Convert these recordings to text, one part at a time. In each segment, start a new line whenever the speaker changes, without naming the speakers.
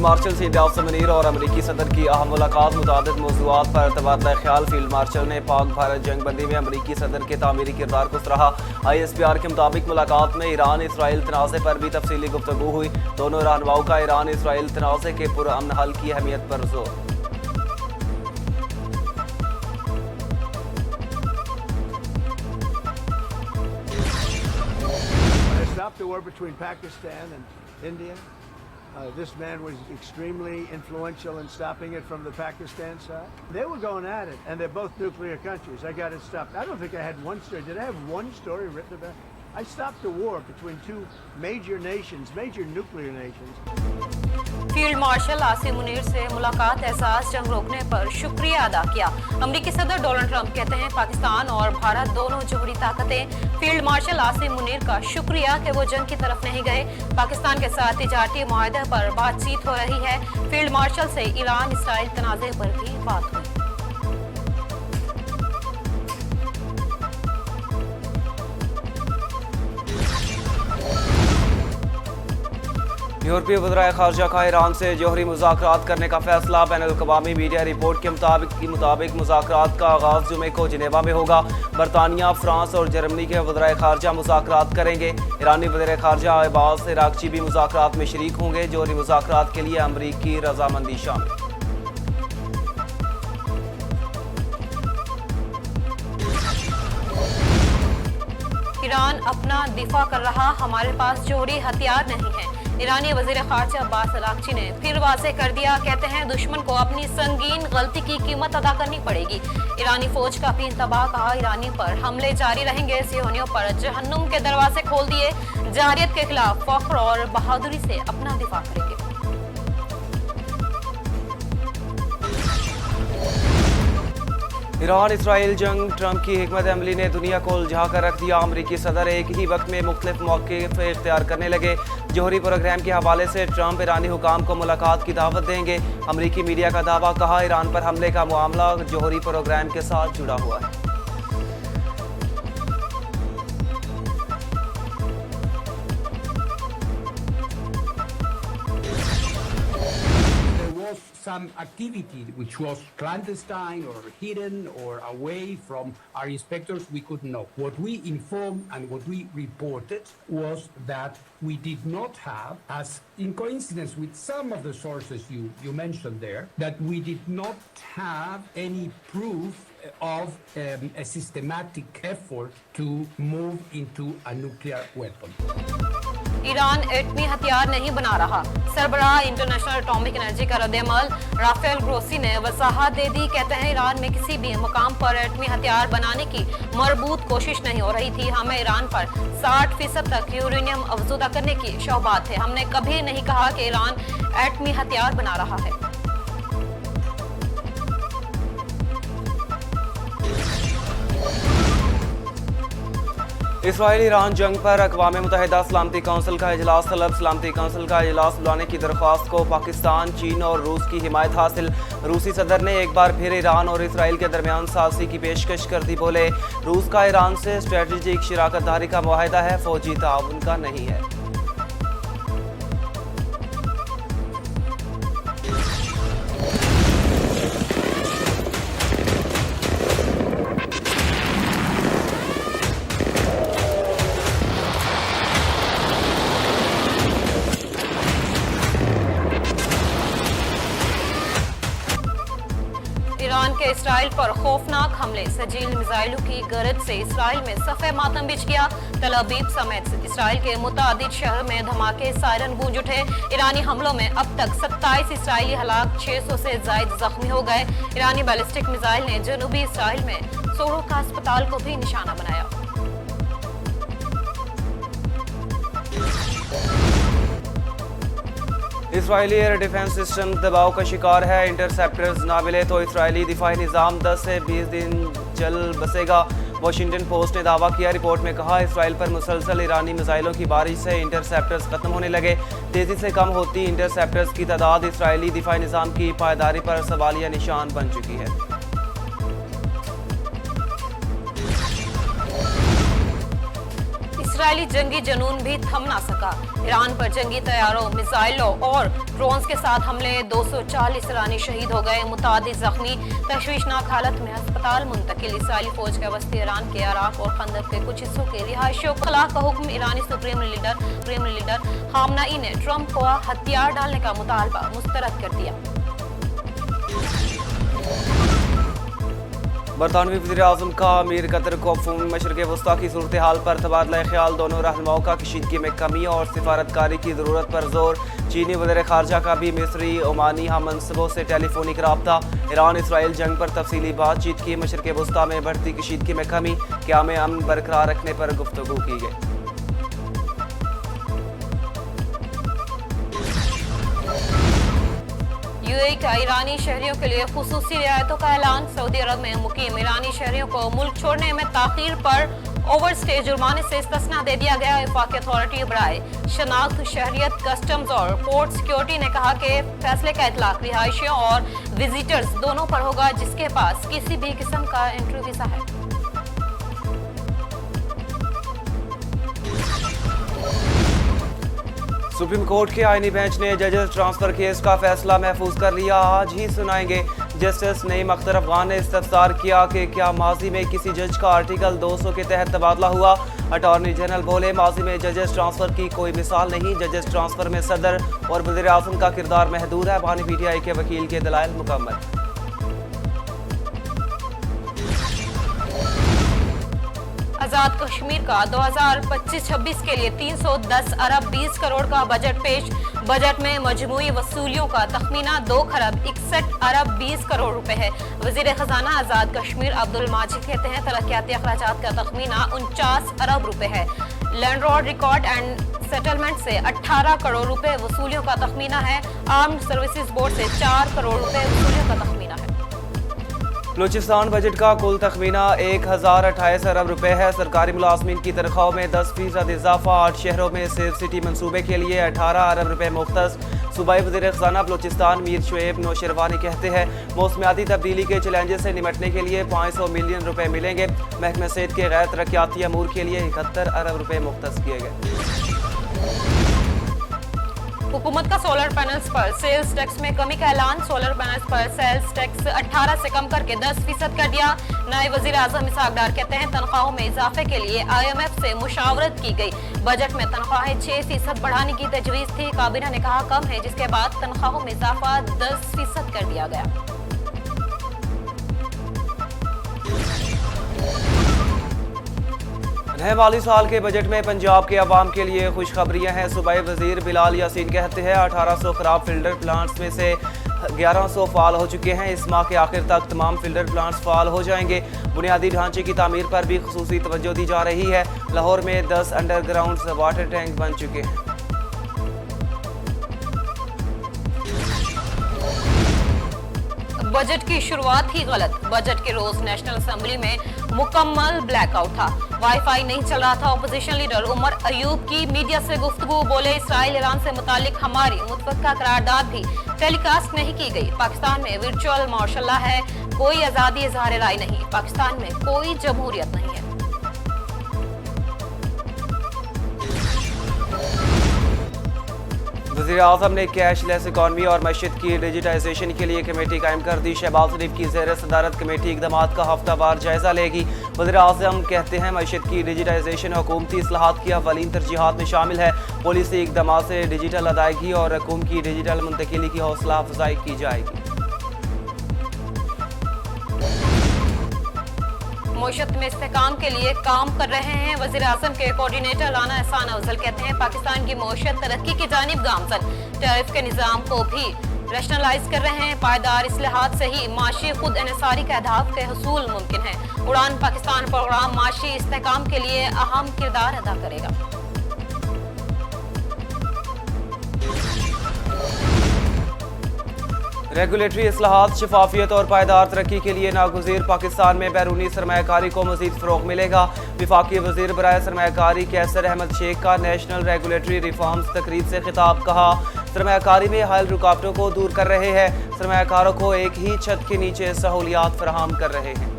Martial Saeed Asim Munir और अमरीकी सदर की अहम मुलाकात। मुताबिक मौज़ूआत पर तबादला ख्याल। फील्ड मार्शल ने पाक भारत जंग बंदी में अमरीकी सदर के तामीरी किरदार को सराहा। ISPR के मुताबिक मुलाकात में ईरान इसराइल तनाज़े पर भी तफसीली गुफ्तगू हुई। दोनों रहनुमाओं का ईरान इसराइल तनाज़े के पुरअमन हल की अहमियत पर जोर।
The war between Pakistan and India. This man was extremely influential in stopping it from the Pakistan side. They were going at it, and they're both nuclear countries. I got it stopped. I don't think I had one story. Did I have one story written about it? I stopped the war between two major nations, major nuclear nations.
Field marshal Asim Munir से मुलाकात एहसास जंग रोकने पर शुक्रिया अदा किया। अमेरिकी सदर डोनाल्ड ट्रंप कहते हैं पाकिस्तान और भारत दोनों जोहरी ताकतें। फील्ड मार्शल आसिम मुनीर का शुक्रिया कि वो जंग की तरफ नहीं गए। पाकिस्तान के साथ तिजारती मुआहदे पर बातचीत हो रही है। फील्ड मार्शल से ईरान इसराइल तनाज़े पर भी बात हुई।
यूरोपीय वज़राए ख़ारजा का ईरान से जोहरी मुज़ाकरात करने का फैसला। बैनुल अक़वामी मीडिया रिपोर्ट के मुताबिक मुज़ाकरात का आगाज़ जुमे को जिनेवा में होगा। बरतानिया, फ्रांस और जर्मनी के वज़राए ख़ारजा मुज़ाकरात करेंगे। ईरानी वज़ीर ख़ारजा अब्बास अराग़ची भी मुज़ाकरात में शरीक होंगे। जोहरी मुज़ाकरात के लिए अमरीकी रज़ामंदी शामिल।
ईरान अपना दिफा कर रहा, हमारे पास जोहरी हथियार नहीं है। ईरानी वज़ीर ख़ारजा अब्बास अराग़ची ने फिर वाज़ेह कर दिया। कहते हैं दुश्मन को अपनी संगीन गलती की कीमत अदा करनी पड़ेगी। ईरानी फौज का भी इंतबाह कहा। ईरानी पर हमले जारी रहेंगे। सियोनियों पर जहन्नुम के दरवाजे खोल दिए। जारियत के खिलाफ फख्र और बहादुरी से अपना दिफा करेंगे।
ईरान इसराइल जंग। ट्रंप की हिकमत अमली ने दुनिया को उलझा कर रख दिया। अमरीकी सदर एक ही वक्त में मुख्तलिफ मौक़िफ़ इख्तियार करने लगे। जोहरी प्रोग्राम के हवाले से ट्रंप ईरानी हुकाम को मुलाकात की दावत देंगे। अमरीकी मीडिया का दावा। कहा ईरान पर हमले का मामला जोहरी प्रोग्राम के साथ जुड़ा हुआ है।
Some activity which was clandestine or hidden or away from our inspectors, we couldn't know. What we informed and what we reported was that we did not have, as in coincidence with some of the sources you mentioned there, that we did not have any proof of a systematic effort to move into a nuclear weapon.
Iran एटमी हथियार नहीं बना रहा। सरबराह international atomic energy का रद्द-ए-अमल Rafale Grossi ने वजाहत दे दी। कहते हैं Iran में किसी भी मुकाम पर एटमी हथियार बनाने की मरबूत कोशिश नहीं हो रही थी। हमें ईरान पर 60% तक यूरेनियम अफज़ूदा करने की शौबात है। हमने कभी नहीं कहा कि ईरान एटमी हथियार बना रहा है।
इसराइल ईरान जंग पर अक़वाम मुत्तहिदा सलामती काउंसिल का इजलास तलब। सलामती काउंसिल का इजलास बुलाने की दरख्वास्त को पाकिस्तान, चीन और रूस की हिमायत हासिल। रूसी सदर ने एक बार फिर ईरान और इसराइल के दरमियान साज़ी की पेशकश कर दी। बोले रूस का ईरान से स्ट्रेटजिक शराकतदारी का मुआहदा है, फौजी ताउन का नहीं है।
ईरान के इसराइल पर खौफनाक हमले। सजील मिसाइलों की गरज से इसराइल में सफ़े मातम बिछ गया। तल अबीब समेत इसराइल के मुतादिद शहर में धमाके, सायरन गूंज उठे। ईरानी हमलों में अब तक 27 इसराइली हलाक, 600 से ज़ायद जख्मी हो गए। ईरानी बैलिस्टिक मिसाइल ने जनूबी इसराइल में सोरो का अस्पताल को भी निशाना बनाया।
इसराइली एयर डिफेंस सिस्टम दबाव का शिकार है। इंटरसेप्टर्स ना मिले तो इसराइली दिफाई निज़ाम 10 से 20 दिन चल बसेगा। वाशिंगटन पोस्ट ने दावा किया। रिपोर्ट में कहा इसराइल पर मुसलसल ईरानी मिसाइलों की बारिश से इंटरसेप्टर्स खत्म होने लगे। तेज़ी से कम होती इंटरसेप्टर्स की तादाद इसराइली दिफाई निज़ाम की पायदारी पर सवालिया निशान बन चुकी है।
इजरायली जंगी जुनून भी थम ना सका। ईरान पर जंगी तैयारों, मिसाइलों और ड्रोन्स के साथ हमले, 240 ईरानी शहीद हो गए, मुतादिद जख्मी, तशवीशनाक हालत में अस्पताल मुंतकिल। इसराइली फौज के वस्ती ईरान के अराक और खंदक के कुछ हिस्सों के रिहायशियों को खिलाफ का हुक्म। ईरानी सुप्रीम लीडर खामनाई ने ट्रंप को हथियार डालने का मुतालबा मुस्तरद कर दिया।
बरतानवी वज़ीर-ए-आज़म का अमीर कतर को मशरिक़ वस्ता की सूरत हाल पर तबादला ख्याल, दोनों रहनुमाओं का कशीदगी में कमी और सिफारतकारी की ज़रूरत पर जोर। चीनी वज़ीर ख़ारजा का भी मिस्री ओमानी हम मनसबों से टेलीफोनिक रब्ता। ईरान इसराइल जंग पर तफसीली बातचीत की, मशरिक़ वस्ता में बढ़ती कशीदगी में कमी, क़याम अमन बरकरार रखने पर गुफ्तगू की गई।
यूएई का ईरानी शहरियों के लिए खुसूसी रियायतों का ऐलान। सऊदी अरब में मुकीम ईरानी शहरियों को मुल्क छोड़ने में ताखीर पर ओवरस्टे जुर्माने से इस्तिस्ना दे दिया गया। वफाकी अथॉरिटी बराए शनाख्त, शहरियत, कस्टम्स और पोर्ट सिक्योरिटी ने कहा कि फैसले का इतलाक रिहायशियों और विजिटर्स दोनों पर होगा जिसके पास किसी भी किस्म का एंट्री वीजा है।
सुप्रीम कोर्ट के आईनी बेंच ने जजेस ट्रांसफर केस का फैसला महफूज कर लिया। आज ही सुनाएंगे। जस्टिस नईम अख्तर अफगान ने इस्तफसार किया कि क्या माजी में किसी जज का आर्टिकल 200 के तहत तबादला हुआ। अटॉर्नी जनरल बोले, माजी में जजेस ट्रांसफर की कोई मिसाल नहीं। जजेस ट्रांसफर में सदर और वज़ीर आज़म का किरदार महदूद है। बानी पीटीआई के वकील के दलाइल मुकम्मल।
आजाद कश्मीर का 2025-26 के लिए 310 अरब 20 करोड़ का बजट पेश। बजट में मजमूई वसूलियों का तखमीना 2 खरब 61 अरब 20 करोड़ रुपए है। वजीर खजाना आजाद कश्मीर अब्दुल माजिद कहते हैं तरक्याती अखराजात का तखमीना 49 अरब रुपए है। Land road record and settlement से 18 करोड़ रुपए वसूलियों का तखमीना है। आर्म्ड सर्विसेज बोर्ड से 4 करोड़ रुपए वसूलियों का तखमीना है।
बलूचिस्तान बजट का कुल तखमीना 1028 अरब रुपए है। सरकारी मुलाजमीन की तनख्वाहों में 10% इजाफा। 8 शहरों में सेफ सिटी मंसूबे के लिए 18 अरब रुपए मुख्तस। सूबाई वज़ीर खजाना बलूचिस्तान मीर शुएब नौशरवानी कहते हैं, मौसमियाती तब्दीली के चैलेंजेस से निपटने के लिए 500 मिलियन रुपए मिलेंगे। महकमा सेहत के गैर तरक्याती अमूर के लिए 71 अरब रुपए मुख्तस किए गए।
हुकूमत का सोलर पैनल्स पर सेल्स टैक्स में कमी का ऐलान। सोलर पैनल्स पर सेल्स टैक्स 18 से कम करके 10% कर दिया। नायब वजीर आजम इसहाक डार कहते हैं, तनख्वाहों में इजाफे के लिए IMF से मुशावरत की गई। बजट में तनख्वाहें 6% बढ़ाने की तजवीज थी। काबीना ने कहा कम है, जिसके बाद तनख्वाहों में इजाफा 10% कर दिया गया।
नए माली साल के बजट में पंजाब के अवाम के लिए खुशखबरियां हैं। सूबाई वजीर बिलाल यासीन कहते हैं, 1800 खराब फिल्टर प्लांट्स में से 1100 फाल हो चुके हैं। इस माह के आखिर तक तमाम फिल्टर प्लांट्स फाल हो जाएंगे। बुनियादी ढांचे की तामीर पर भी खुसूसी तवज्जो दी जा रही है। लाहौर में 10 अंडरग्राउंड वाटर टैंक बन चुके हैं।
बजट की शुरुआत ही गलत। बजट के रोज नेशनल असेंबली में मुकम्मल ब्लैकआउट था। वाईफाई नहीं चल रहा था। अपोजिशन लीडर उमर अयूब की मीडिया से गुफ्तगू। बोले, इसराइल ईरान से मुतालिक हमारी मुतफ़क़ा करारदाद भी टेलीकास्ट नहीं की गई। पाकिस्तान में वर्चुअल मार्शल लॉ है, कोई आज़ादी इज़हार राय नहीं। पाकिस्तान में कोई जमहूरियत नहीं है।
वज़ीर आज़म ने कैशलेस इकॉनमी और मईशत की डिजिटाइजेशन के लिए कमेटी कायम कर दी। शहबाज शरीफ की ज़ेर सदारत कमेटी इक़दामात का हफ्तावार जायजा लेगी। वज़ीर आज़म कहते हैं, मईशत की डिजिटाइजेशन हुकूमती इस्लाहात की अव्वलीन तरजीहात में शामिल है। पॉलिसी इक़दामात से डिजिटल अदायगी और रकूम की डिजिटल मुंतकिली की हौसला अफजाई की जाएगी।
मईशत में इस्तेहकाम के लिए काम कर रहे हैं। वज़ीर आज़म के कोऑर्डिनेटर राना एहसान अफजल कहते हैं, पाकिस्तान की मईशत तरक्की की जानिब गामजन। टैरिफ के निज़ाम को भी रैशनलाइज कर रहे हैं। पायदार इस्लाहात से ही माशी खुद इन्हिसारी के अहदाफ के हसूल मुमकिन है। उड़ान पाकिस्तान प्रोग्राम माशी इस्तेहकाम के लिए अहम किरदार अदा करेगा।
रेगुलेटरी इस्लाहात, शफाफियत और पायदार तरक्की के लिए नागुज़ीर। पाकिस्तान में बैरूनी सरमायाकारी को मज़ीद फ़रोग़ मिलेगा। वफाकी वज़ीर बराए सरमायाकारी कैसर अहमद शेख का नेशनल रेगुलेटरी रिफॉर्म्स तकरीब से खिताब। कहा, सरमायाकारी में हाल रुकावटों को दूर कर रहे हैं। सरमायाकारों को एक ही छत के नीचे सहूलियात फराहम कर रहे हैं।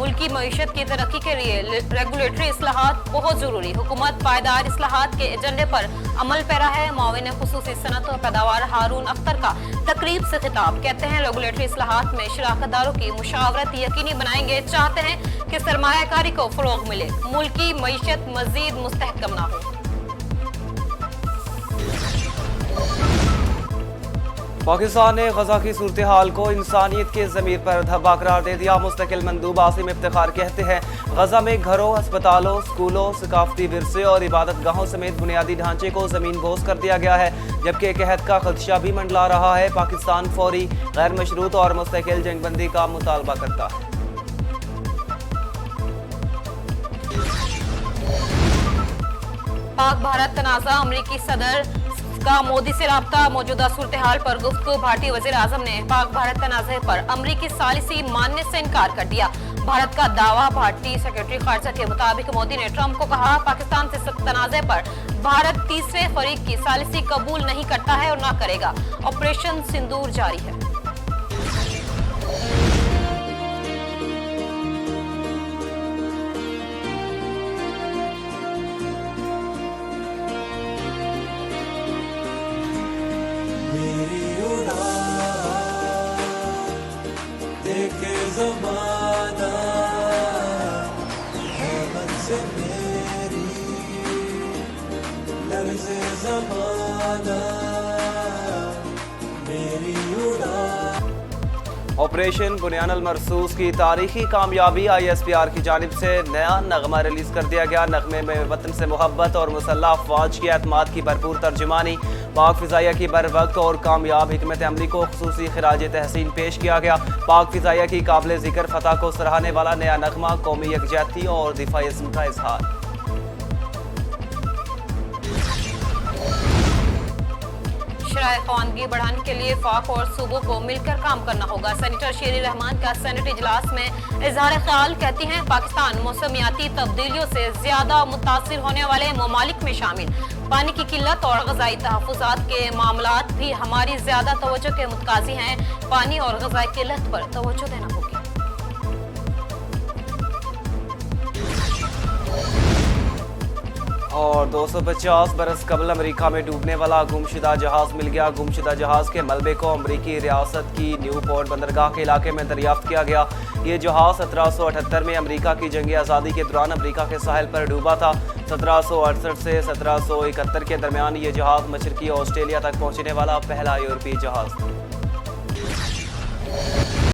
मुल्क की मईशत की तरक्की के लिए रेगुलेटरी इस्लाहात बहुत जरूरी। हुकूमत पायदार इस्लाहात के एजेंडे पर अमल पैरा है। मुआविन खुसूसी सनत और पैदावार हारून अख्तर का तकरीब से खिताब, कहते हैं रेगुलेटरी इस्लाहात में शराकतदारों की मुशावरत यकीनी बनाएंगे। चाहते हैं कि सरमायाकारी को फरोग मिले, मुल्क की मईशत मजीद मुस्तहकम ना हो।
पाकिस्तान ने गजा की सूरत हाल को इंसानियत के ज़मीर पर धब्बा करार दे दिया। मुस्तकिल मंदूब आसिम इफ्तिखार कहते हैं गजा में घरों, अस्पतालों, स्कूलों, सकाफती विरसे और इबादत गाहों समेत बुनियादी ढांचे को ज़मीन बोस कर दिया गया है, जबकि कहत का खदशा भी मंडला रहा है। पाकिस्तान फौरी, गैर मशरूत और मुस्तकिल जंगबंदी का मुतालबा करता है।
पाक भारत तनाज़ा, अमरीकी सदर का मोदी से राब्ता, मौजूदा सूरत हाल पर गुफ्तगू। भारतीय वज़ीर आज़म ने पाक भारत तनाज़े पर अमरीकी सालिसी मानने से इनकार कर दिया। भारत का दावा, भारतीय सेक्रेटरी खारजा के मुताबिक मोदी ने ट्रंप को कहा पाकिस्तान से तनाज़े पर भारत तीसरे फरीक की सालिसी कबूल नहीं करता है और न करेगा। ऑपरेशन सिंदूर जारी है।
ज़माना हैबत से मेरी लर्ज़े ज़माना मेरी उड़ान।
ऑपरेशन बुनियान अल मरसूस की तारीखी कामयाबी, ISPR की जानिब से नया नगमा रिलीज कर दिया गया। नगमे में वतन से मोहब्बत और मुसल्लह अफवाज की एतमाद की भरपूर तर्जुमानी, पाक फ़िज़ाइया की बर वक्त और कामयाब हिकमत अमली को खुसूसी खिराज तहसीन पेश किया गया। पाक फ़िज़ाइया की काबिल ज़िक्र फतह को सराहने वाला नया नगमा कौमी यकजहती और दिफाई इज़्म का इजहार।
शराय ख़वानगी बढ़ाने के लिए फाक और सूबों को मिलकर काम करना होगा। सेनेटर शेरी रहमान का सेनेट इजलास में इजहार ख्याल, कहती हैं पाकिस्तान मौसमियाती तब्दीलियों से ज्यादा मुतासिर होने वाले ममालिक में शामिल। पानी की किल्लत और ग़ज़ाई तहफ़्फ़ुज़ात के मामलात भी हमारी ज्यादा तवज्जो के मुतकाज़ी हैं। पानी और ग़ज़ाई किल्लत पर तवज्जो देना होगी।
और 250 बरस कबल अमेरिका में डूबने वाला गुमशुदा जहाज मिल गया। गुमशुदा जहाज के मलबे को अमेरिकी रियासत की न्यूपोर्ट बंदरगाह के इलाके में दरियाफ्त किया गया। ये जहाज 1778 में अमेरिका की जंग आज़ादी के दौरान अमेरिका के साहिल पर डूबा था। 1768 से 1771 के दरमियान ये जहाज मशरकी ऑस्ट्रेलिया तक पहुँचने वाला पहला यूरोपीय जहाज था।